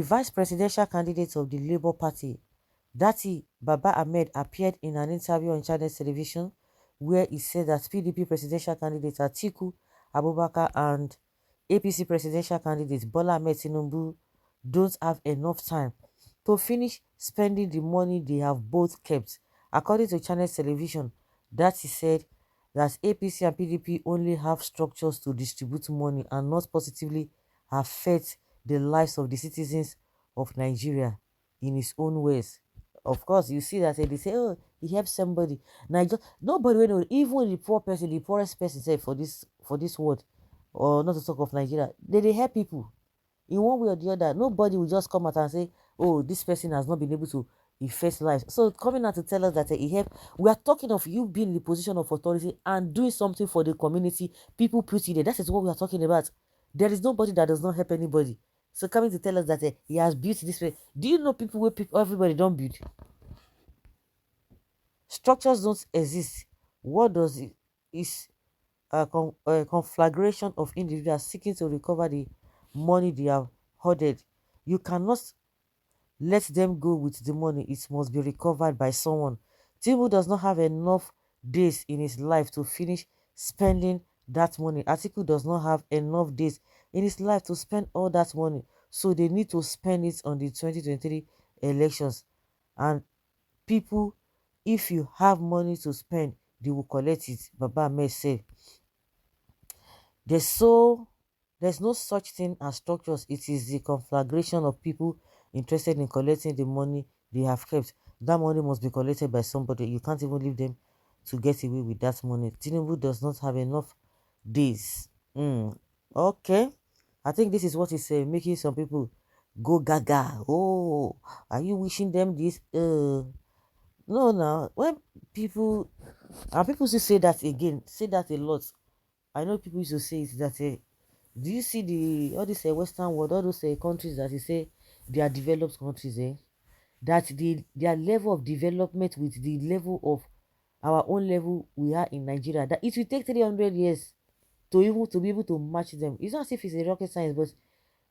vice presidential candidate of the Labour Party, Dati Baba-Ahmed, appeared in an interview on Channels television where he said that PDP presidential candidate Atiku Abubakar and APC presidential candidate Bola-Ahmed Tinubu don't have enough time to finish spending the money they have both kept. According to Channels television, Dati said that APC and PDP only have structures to distribute money and not positively affect the lives of the citizens of Nigeria in his own ways. Of course, you see that they say, oh, he helps somebody. Niger, nobody will know, even the poor person, the poorest person say for this world, or not to talk of Nigeria, they help people in one way or the other. Nobody will just come out and say, oh, this person has not been able to effect life. So coming out to tell us that he help, we are talking of you being in the position of authority and doing something for the community. People put you there. That is what we are talking about. There is nobody that does not help anybody. So coming to tell us that he has built this way. Do you know people where people everybody don't build? Structures don't exist. What does it is a conflagration of individuals seeking to recover the money they have hoarded. You cannot let them go with the money. It must be recovered by someone. Tinubu does not have enough days in his life to finish spending that money. Atiku does not have enough days in his life to spend all that money. So they need to spend it on the 2023 elections. And people, if you have money to spend, they will collect it. Baba-Ahmed said. There's so there's no such thing as structures. It is the conflagration of people interested in collecting the money they have kept. That money must be collected by somebody. You can't even leave them to get away with that money. Tinubu does not have enough days. Okay. I think this is what is making some people go gaga. Oh, are you wishing them this? No, now when people and people still say that again, say that a lot. I know people used to say it that do you see the all this Western world, all those countries that you say they are developed countries, that their level of development with the level of our own level we are in Nigeria, that it will take 300 years to be able to match them. It's not as if it's a rocket science, but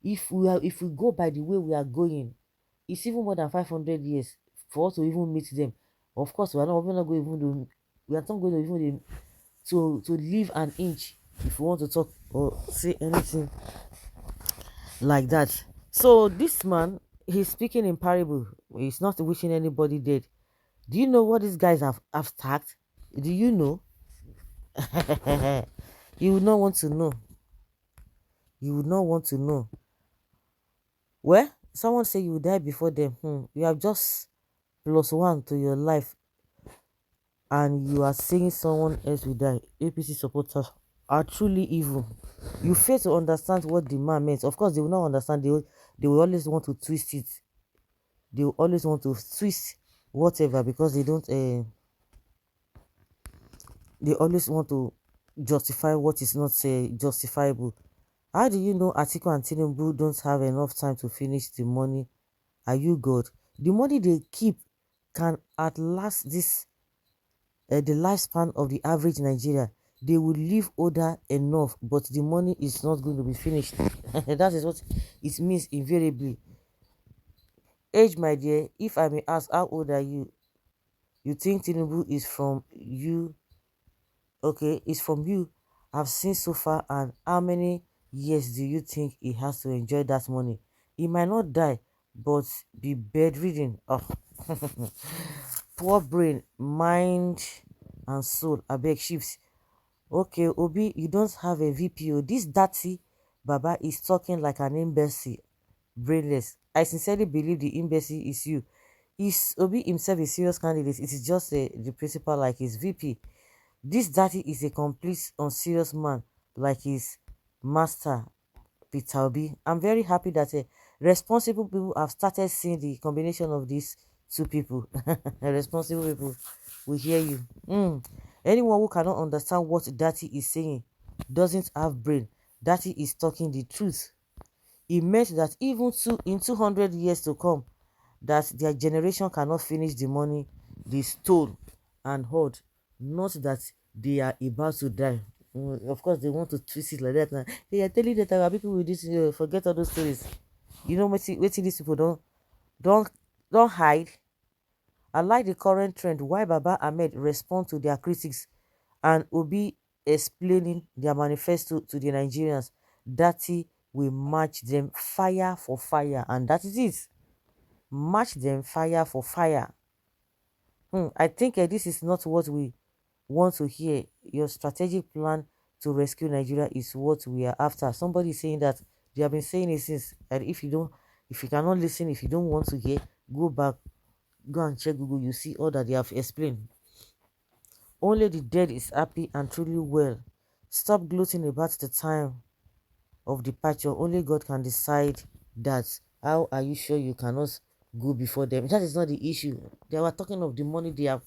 if we go by the way we are going, it's even more than 500 years for us to even meet them. Of course, we're not going to we are not going to even to leave an inch if you want to talk or say anything like that. So this man, he's speaking in parable. He's not wishing anybody dead. Do you know what these guys have tagged? Do you know? You would not want to know. You would not want to know. Well, someone say you will die before them. You have just +1 to your life and you are saying someone else will die. APC supporters are truly evil. You fail to understand what the man meant. Of course, they will not understand. They will always want to twist it. They will always want to twist whatever because they don't. They always want to justify what is not justifiable. How do you know Atiku and Tinubu don't have enough time to finish the money? Are you God? The money they keep can outlast the lifespan of the average Nigeria. They will live older enough, but the money is not going to be finished. That is what it means invariably. Age, my dear, if I may ask, how old are you? You think Tinubu is from you? Okay, it's from you. I've seen so far, and how many years do you think he has to enjoy that money? He might not die, but be bedridden. Oh. Poor brain, mind, and soul. I beg shifts. Okay, Obi, you don't have a VPO. This dirty Baba is talking like an imbecile, brainless. I sincerely believe the imbecile is you. Is Obi himself a serious candidate? It is just the principal like his VP. This dirty is a complete unserious man like his master, Peter Obi. I'm very happy that responsible people have started seeing the combination of these two people. Responsible people will hear you. Anyone who cannot understand what Daddy is saying doesn't have brain. Daddy is talking the truth. It meant that even in 200 years to come, that their generation cannot finish the money they stole and hoard. Not that they are about to die. Of course, they want to twist it like that. Now they are telling that our people with this forget all those stories. You know wetin these people don't don't hide. I like the current trend why Baba Ahmed respond to their critics and Obi explaining their manifesto to the Nigerians. That will match them fire for fire, and that is it. Match them fire for fire. I think this is not what we want to hear. Your strategic plan to rescue Nigeria is what we are after. Somebody is saying that they have been saying it since. And if you cannot listen, if you don't want to hear, go back, go and check Google. You see all that they have explained. Only the dead is happy and truly well. Stop gloating about the time of departure. Only God can decide that. How are you sure you cannot go before them? That is not the issue. They were talking of the money they have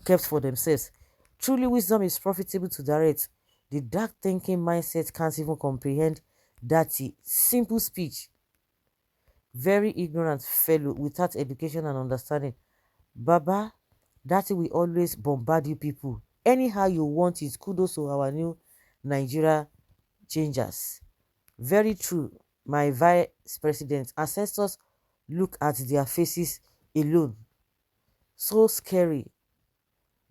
kept for themselves. Truly, wisdom is profitable to direct. The dark thinking mindset can't even comprehend that simple speech. Very ignorant fellow without education and understanding. Baba, that will always bombard you people. Anyhow you want it. Kudos to our new Nigeria changers. Very true, my vice president. Ancestors look at their faces alone. So scary.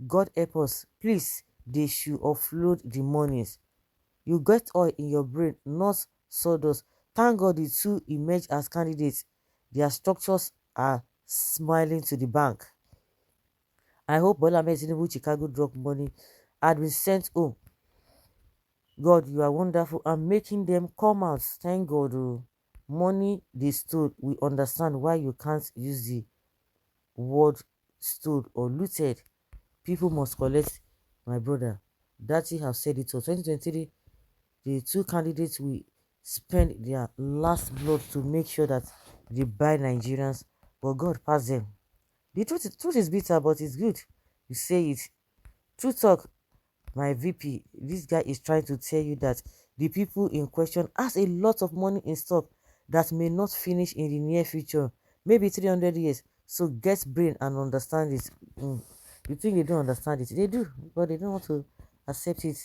God help us. Please, they should offload the monies. You get oil in your brain, not sawdust. Thank God the two emerge as candidates. Their structures are smiling to the bank. I hope Baba-Ahmed Tinubu Chicago drug money had been sent home. God, you are wonderful and making them come out. Thank God. Oh. Money they stole. We understand why you can't use the word stole or looted. People must collect, my brother. That you have said it all. 2023, the two candidates will spend their last blood to make sure that they buy Nigerians, but God pass them. The truth is bitter, but it's good. You say it. True talk, my VP. This guy is trying to tell you that the people in question has a lot of money in stock that may not finish in the near future, maybe 300 years. So get brain and understand it. You think they don't understand it? They do, but they don't want to accept it.